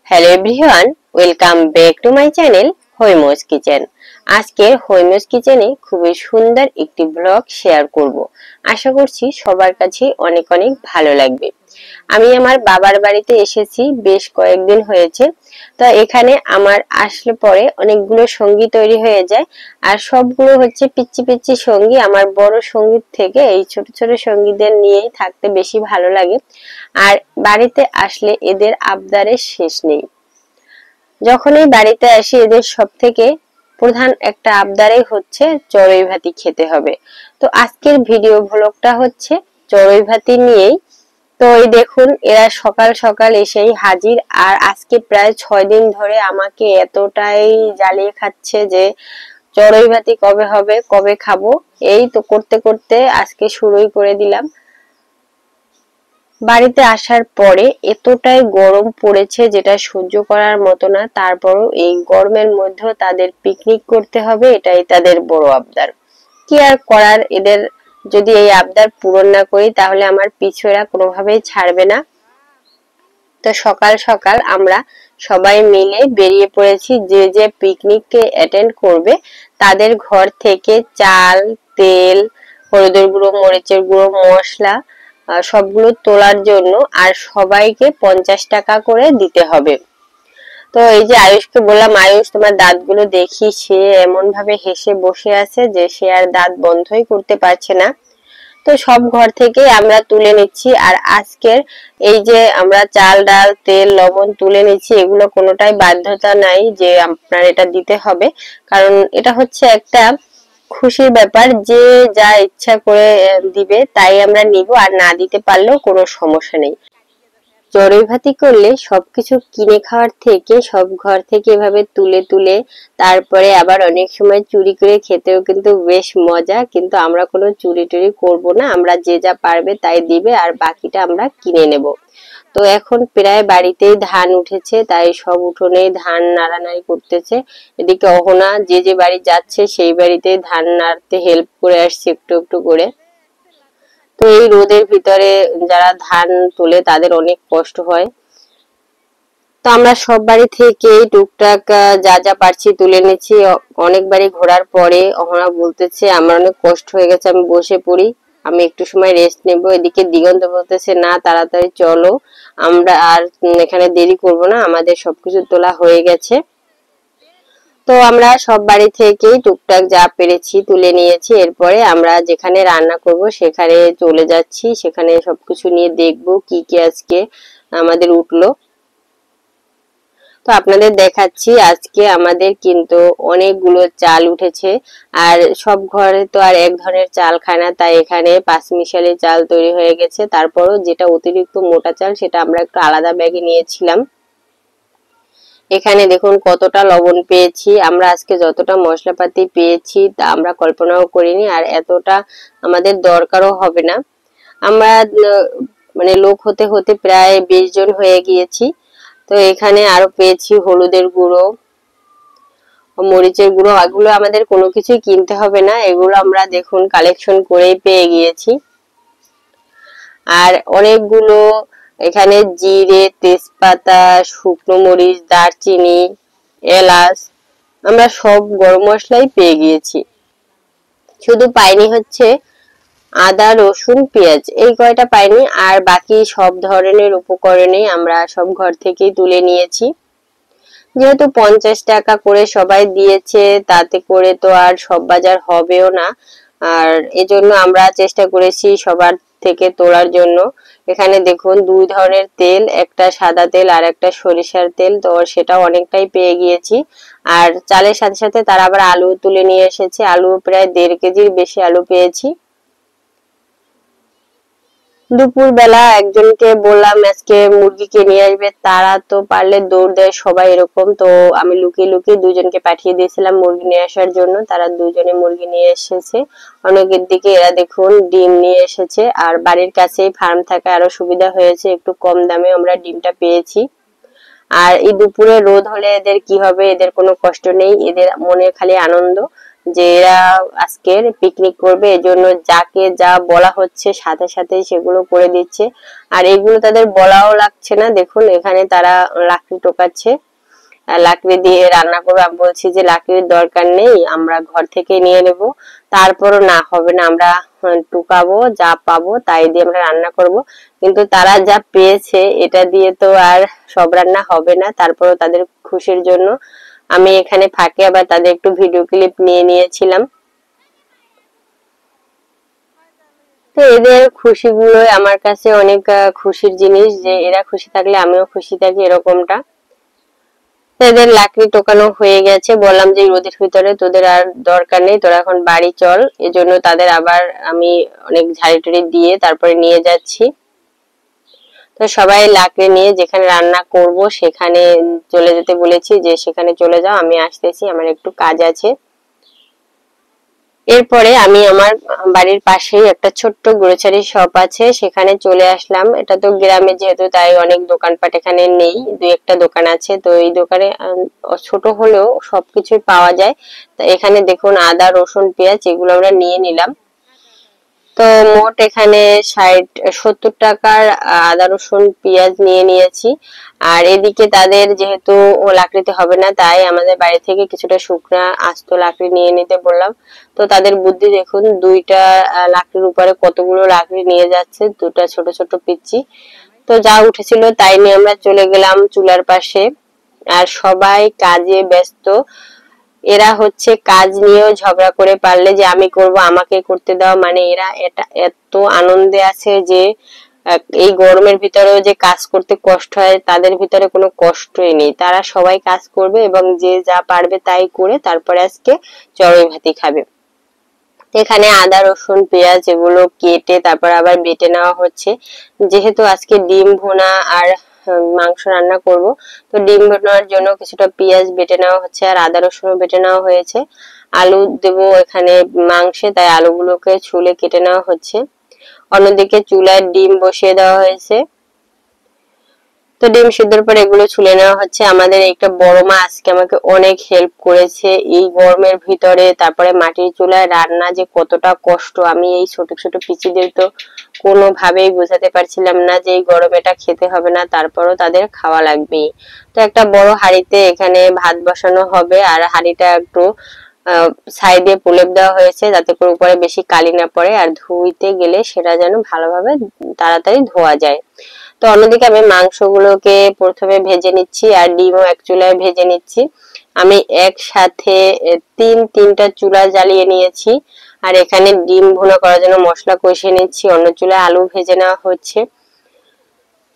Hello everyone, welcome back to my channel Haimo's kitchen. আজকের হৈমোস কিচেনে খুবই সুন্দর একটি ব্লগ শেয়ার করব। আশা করছি সবার কাছে অনেক অনেক ভালো লাগবে। আমি আমার বাবার বাড়িতে এসেছি, বেশ কয়েকদিন হয়েছে। তো এখানে আমার আসলে পরে অনেকগুলো সঙ্গী তৈরি হয়ে যায়, আর সবগুলো হচ্ছে পিচ্চি পিচ্চি সঙ্গী। আমার বড় সঙ্গীর থেকে এই ছোট ছোট সঙ্গীদের নিয়েই থাকতে বেশি ভালো লাগে। আর বাড়িতে আসলে এদের আবদারের শেষ নেই। যখনই বাড়িতে আসি এদের সব থেকে প্রধান একটা আবদারই হচ্ছে চড়ুই ভাতি খেতে হবে। তো আজকের ভিডিও ব্লগটা হচ্ছে চড়ুই ভাতি নিয়েই। তো এই দেখুন, এরা সকাল সকাল এসেই হাজির। আর আজকে প্রায় 6 দিন ধরে আমাকে এতটাই জ্বালিয়ে খাচ্ছে যে চড়ুই ভাতি কবে হবে, কবে খাবো। এই তো করতে করতে আজকে শুরুই করে দিলাম। বাড়িতে আসার পরে এতটাই গরম পড়েছে যেটা সহ্য করার মতো না। তারপরও এই গরমের মধ্যেও তাদের পিকনিক করতে হবে, এটাই তাদের বড় আবদার। কি আর করার, এদের যদি এই আবদার পূরণ না করি তাহলে আমার পিছু এরা কোনোভাবেই ছাড়বে না। তো সকাল সকাল আমরা সবাই মিলে বেরিয়ে পড়েছি। যে যে পিকনিককে অ্যাটেন্ড করবে তাদের ঘর থেকে চাল, তেল, হলুদের গুঁড়ো, মরিচের গুঁড়ো, মশলা সবগুলো তোলার জন্য। আর সবাইকে 50 টাকা করে দিতে হবে। তো এই যে আয়ুষকে বললাম, আয়ুষ তোমার দাঁতগুলো দেখি। সে এমন ভাবে হেসে বসে আছে যে সে আর দাঁত বন্ধই করতে পারছে না। তো সব ঘর থেকে আমরা তুলে নিচ্ছি। আর আজকের এই যে আমরা চাল, ডাল, তেল, লবণ তুলে নিচ্ছি, এগুলো কোনোটাই বাধ্যতা নাই যে আপনার এটা দিতে হবে। কারণ এটা হচ্ছে একটা খুশির ব্যাপার, যে যা ইচ্ছা করে দিবে তাই আমরা নিব, আর না দিতে পারলেও কোনো সমস্যা নেই। চড়ুই ভাতি করলে সবকিছু কিনে খাওয়ার থেকে সব ঘর থেকে এভাবে তুলে তুলে তারপরে আবার অনেক সময় চুরি করে খেতেও কিন্তু বেশ মজা। কিন্তু আমরা কোনো চুরি টুরি করবো না, আমরা যে যা পারবে তাই দিবে, আর বাকিটা আমরা কিনে নেব। তো এখন প্রায় বাড়িতেই ধান উঠেছে, তাই সব উঠোনেই ধান নাড়ানাড়ি করতেছে। এদিকে অহনা যে যে বাড়ি যাচ্ছে সেই বাড়িতেই ধান নাড়তে হেল্প করে আসছে একটু একটু করে। তো এই রোদের ভিতরে যারা ধান তোলে তাদের অনেক কষ্ট হয়। তো আমরা সব বাড়ি থেকে টুকটাক যা যা পারছি তুলে নিচ্ছি। অনেক বাড়ি ঘোরার পরে অহনা বলতেছে আমার অনেক কষ্ট হয়ে গেছে, আমি বসে পড়ি, আমি একটু সময় রেস্ট নেব। এদিকে দিগন্ত বলতেছে না, তাড়াতাড়ি চলো, আমরা আর এখানে দেরি করব না, আমাদের সবকিছু তোলা হয়ে গেছে। তো আমরা সব বাড়ি থেকেই টুকটাক যা পেরেছি তুলে নিয়েছি। এরপরে আমরা যেখানে রান্না করব সেখানে চলে যাচ্ছি, সেখানে সবকিছু নিয়ে দেখবো কি কি আজকে আমাদের উঠলো। তো আপনাদের দেখাচ্ছি আজকে আমাদের কিন্তু অনেকগুলো চাল উঠেছে। আর সব ঘরে তো আর এক ধরনের চাল খায় না, তাই এখানে পাঁচমিশালি চাল তৈরি হয়ে গেছে। তারপরও যেটা অতিরিক্ত মোটা চাল সেটা আমরা একটু আলাদা ব্যাগে নিয়েছিলাম। এখানে দেখুন কতটা লবণ পেয়েছি আমরা। আজকে যতটা মশলাপাতি পেয়েছি তা আমরা কল্পনাও করিনি, আর এতটা আমাদের দরকারও হবে না। আমরা মানে লোক হতে হতে প্রায় 20 জন হয়ে গিয়েছি। তো এখানে আরো পেয়েছি হলুদের গুঁড়ো, মরিচের গুঁড়ো। এগুলো আমাদের কোনো কিছুই কিনতে হবে না, এগুলো আমরা দেখুন কালেকশন করেই পেয়ে গিয়েছি। আর অনেকগুলো এখানে জিরে, তেজপাতা, শুকনো মরিচ, দারচিনি, এলাচ, আমরা সব গরম মশলাই পেয়ে গিয়েছি। শুধু পাইনি হচ্ছে আদা, রসুন, পেঁয়াজ, এই কয়টা পাইনি। আর বাকি সব ধরনের উপকরণে আমরা সব ঘর থেকেই তুলে নিয়েছি। যেহেতু 50 টাকা করে সবাই দিয়েছে, তাতে করে তো আর সব বাজার হবেও না। আর এজন্য আমরা চেষ্টা করেছি সবার থেকে তোলার জন্য। এখানে দেখুন 2 ধরনের তেল, একটা সাদা তেল আর একটা সরিষার তেল, তো সেটা অনেকটাই পেয়ে গিয়েছি। আর চালের সাথে সাথে তারা আবার আলু তুলে নিয়ে এসেছে, আলু প্রায় 1.5 কেজির বেশি আলু পেয়েছি। দুপুর বেলা একজনকে বললাম আজকে মুরগিকে নিয়ে আসবে, তারা তো পারলে দৌড় দেয় সবাই এরকম। তো আমি লুকিয়ে লুকিয়ে দুজনকে পাঠিয়ে দিয়েছিলাম মুরগি নিয়ে আসার জন্য, তারা দুজনে মুরগি নিয়ে এসেছে। অনেকের দিকে এরা দেখুন ডিম নিয়ে এসেছে। আর বাড়ির কাছেই ফার্ম থাকা আরো সুবিধা হয়েছে, একটু কম দামে আমরা ডিমটা পেয়েছি। আর এই দুপুরে রোদ হলে এদের কি হবে, এদের কোনো কষ্ট নেই, এদের মনে খালি আনন্দ যে এরা আজকের পিকনিক করবে, এজন্য যাকে যা বলা হচ্ছে সাথে সাথে সেগুলো করে দিচ্ছে। আর এগুলো তাদের বলাও লাগছে না, দেখুন এখানে তারা লাকড়ি টোকাচ্ছে, লাকড়ি দিয়ে রান্না করবো। আমি বলছি যে লাকড়ির দরকার নেই, আমরা ঘর থেকে নিয়ে নেব। তারপরও না, হবে না, আমরা টুকাবো, যা পাবো তাই দিয়ে আমরা রান্না করব। কিন্তু তারা যা পেয়েছে এটা দিয়ে তো আর সব রান্না হবে না। তারপরও তাদের খুশির জন্য আমি এখানে ফাঁকে আবার তাদের একটু ভিডিও ক্লিপ নিয়ে নিয়েছিলাম। তো এদের খুশিগুলো আমার কাছে অনেক খুশির জিনিস, যে এরা খুশি থাকলে আমিও খুশি থাকি, এরকমটা। এদের লাকড়ি টোকানো হয়ে গেছে, বললাম যে রোদের ভিতরে তোদের আর দরকার নেই, তোরা এখন বাড়ি চল। এজন্য তাদের আবার আমি অনেক ঝাড়ি টাড়ি দিয়ে তারপরে নিয়ে যাচ্ছি। তো সবাই লাকড়ি নিয়ে যেখানে রান্না করব সেখানে চলে যেতে বলেছি, যে সেখানে চলে যাও, আমি আসতেছি, আমার একটু কাজ আছে। এরপরে আমি আমার বাড়ির পাশেই একটা ছোট্ট গ্রোসারি শপ আছে, সেখানে চলে আসলাম। এটা তো গ্রামে যেহেতু, তাই অনেক দোকানপাট এখানে নেই, দুই একটা দোকান আছে। তো এই দোকানে ছোট হলেও সবকিছুই পাওয়া যায়। তো এখানে দেখুন আদা, রসুন, পেঁয়াজ এগুলো আমরা নিয়ে নিলাম। তো মোট এখানে 60-70 টাকার আদা, রসুন, পেঁয়াজ নিয়ে নিয়েছি। আর এদিকে তাদের যেহেতু লাকড়িতে হবে না, তাই আমাদের বাড়ি থেকে কিছুটা শুকনা আস্ত লাকড়ি নিয়ে নিতে বললাম। তো তাদের বুদ্ধি দেখুন, দুইটা লাকড়ির উপরে কতগুলো লাকড়ি নিয়ে যাচ্ছে, দুটা ছোট ছোট পিচ্চি। তো যা উঠেছিল তাই নিয়ে আমরা চলে গেলাম চুলার পাশে। আর সবাই কাজে ব্যস্ত। এরা হচ্ছে কাজ নিয়েও ঝগড়া করে পারলে যে আমি করব, আমাকে করতে দাও, মানে এরা এটা এত আনন্দে আছে যে এই গরমের ভিতরেও যে কাজ করতে কষ্ট হয়, তাদের ভিতরে কোনো কষ্টই নেই। তারা সবাই কাজ করবে এবং যে যা পারবে তাই করে তারপরে আজকে চড়ুই ভাতি খাবে। এখানে আদা, রসুন, পেঁয়াজ এগুলো কেটে তারপর আবার বেটে নেওয়া হচ্ছে। যেহেতু আজকে ডিম ভুনা আর মাংস রান্না করব, তো ডিম ভুনার জন্য কিছুটা পেঁয়াজ বেটে নেওয়া হচ্ছে, আর আদা রসুনও বেটে নেওয়া হয়েছে। আলু দেবো এখানে মাংসে, তাই আলুগুলোকে ছুলে কেটে নেওয়া হচ্ছে। অন্যদিকে চুলায় ডিম বসিয়ে দেওয়া হয়েছে। তো ডিম সিদ্ধর পর এগুলো ছুলে নেওয়া হচ্ছে। আমাদের একটা বড় মা আজকে আমাকে অনেক হেল্প করেছে এই গরমের ভিতরে। তারপরে মাটির চুলায় রান্না যে কতটা কষ্ট, আমি এই ছোট ছোট পিচিদের তো কোনোভাবেই বোঝাতে পারছিলাম না যে এই গরমে এটা খেতে হবে না, তারপরও তাদের খাওয়া লাগবে। তো একটা বড় হাঁড়িতে এখানে ভাত বসানো হবে, আর হাঁড়িটা একটু সাইডে প্রলেপ দেওয়া হয়েছে যাতে করে উপরে বেশি কালি না পড়ে, আর ধুইতে গেলে সেটা যেন ভালোভাবে তাড়াতাড়ি ধোয়া যায়। তো অন্যদিকে আমি মাংসগুলোকে প্রথমে ভেজে নিচ্ছি, আর ডিমও এক চুলায় ভেজে নিচ্ছি। আমি একসাথে তিনটা চুলা জ্বালিয়ে নিয়েছি। আর এখানে ডিম ভুনা করার জন্য মশলা কষিয়ে নিচ্ছি, অন্য চুলায় আলু ভেজে নেওয়া হচ্ছে।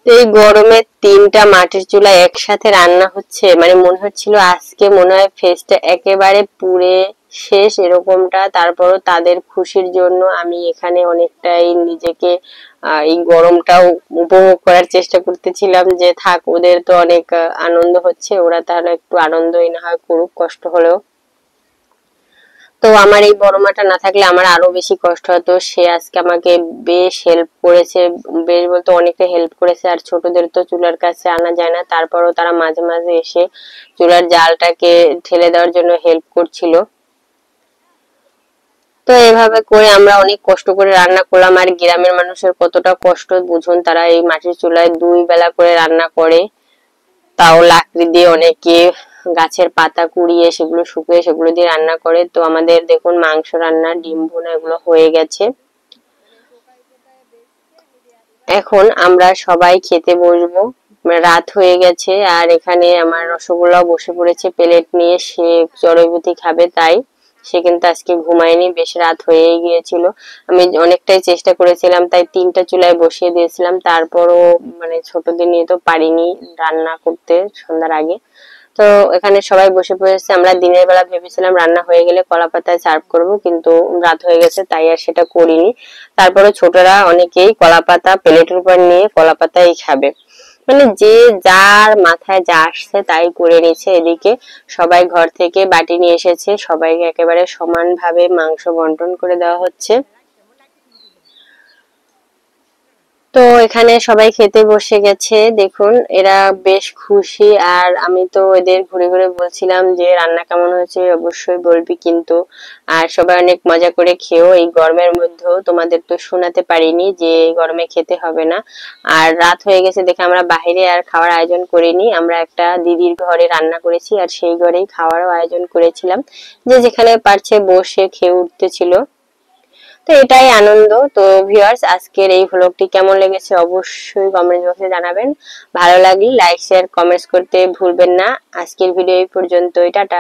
এই গরমে তিনটা মাটির চুলা একসাথে রান্না হচ্ছে, মানে মনে হচ্ছিল আজকে মনে হয় ফেসটা একেবারে পুড়ে শেষ, এরকমটা। তারপরও তাদের খুশির জন্য আমি এখানে অনেকটাই নিজেকে এই গরমটাও উপভোগ করার চেষ্টা করতেছিলাম, যে থাক ওদের তো অনেক আনন্দ হচ্ছে, ওরা তাহলে একটু আনন্দই না হয় করুক, কষ্ট হলেও। তো আমার এই বড় মাটা না থাকলে আমার আরো বেশি কষ্ট হতো। সে আজকে আমাকে বেশ হেল্প করেছে, বেশ বলতে অনেকটা হেল্প করেছে। আর ছোটদের তো চুলার কাছে আনা যায় না, তারপরও তারা মাঝে মাঝে এসে চুলার জালটাকে ঠেলে দেওয়ার জন্য হেল্প করছিল। তো এভাবে করে আমরা অনেক কষ্ট করে রান্না করলাম। আর গ্রামের মানুষের কতটা কষ্ট বুঝুন, তারা এই মাটির চুলায় 2 বেলা করে রান্না করে, তাও লাকড়ি দিয়ে, অনেকে গাছের পাতা কুড়িয়ে সেগুলো শুকিয়ে সেগুলো দিয়ে রান্না করে। তো আমাদের দেখুন মাংস রান্না, ডিম ভুনা এগুলো হয়ে গেছে। এখন আমরা সবাই খেতে বসবো, রাত হয়ে গেছে। আর এখানে আমার রসগোল্লাও বসে পড়েছে প্লেট নিয়ে, সে চড়ুইভাতি খাবে, তাই সে কিন্তু আজকে ঘুমায়নি, বেশ রাত হয়েই গিয়েছিল। আমি অনেকটাই চেষ্টা করেছিলাম, তাই 3টা চুলায় বসিয়ে দিয়েছিলাম, তারপরও মানে ছোটদের নিয়ে তো পারিনি রান্না করতে সন্ধ্যার আগে। তো এখানে সবাই বসে পড়েছে। আমরা দিনের বেলা ভেবেছিলাম রান্না হয়ে গেলে কলা পাতায় সার্ভ করব, কিন্তু রাত হয়ে গেছে তাই আর সেটা করিনি। তারপরে ছোটরা অনেকেই কলা পাতা প্লেটের উপর নিয়ে কলা পাতাই খাবে, মানে যে যার মাথায় যা আসছে তাই করে নিচ্ছে। এদিকে সবাই ঘর থেকে বাটি নিয়ে এসেছে, সবাইকে একেবারে সমানভাবে মাংস বন্টন করে দেওয়া হচ্ছে। তো তো এখানে সবাই খেতে বসে গেছে, দেখুন এরা বেশ খুশি। আর আমি তো এদের ঘুরে ঘুরে বলছিলাম যে রান্না কেমন হয়েছে অবশ্যই বলবি কিন্তু। আর সবাই অনেক মজা করে খেয়েও, এই গরমের মধ্যেও তোমাদের তো শোনাতে পারিনি যে এই গরমে খেতে হবে না। আর রাত হয়ে গেছে দেখে আমরা বাইরে আর খাওয়ার আয়োজন করিনি, আমরা একটা দিদির ঘরে রান্না করেছি আর সেই ঘরেই খাওয়ারও আয়োজন করেছিলাম, যে যেখানে পারছে বসে খেয়ে উঠতেছিল। তো এটাই আনন্দ। তো ভিউয়ার্স, আজকের এই ভ্লগটি কেমন লেগেছে অবশ্যই কমেন্ট বক্সে জানাবেন। ভালো লাগলে লাইক শেয়ার কমেন্টস করতে ভুলবেন না। আজকের ভিডিও এই পর্যন্তই, টাটা।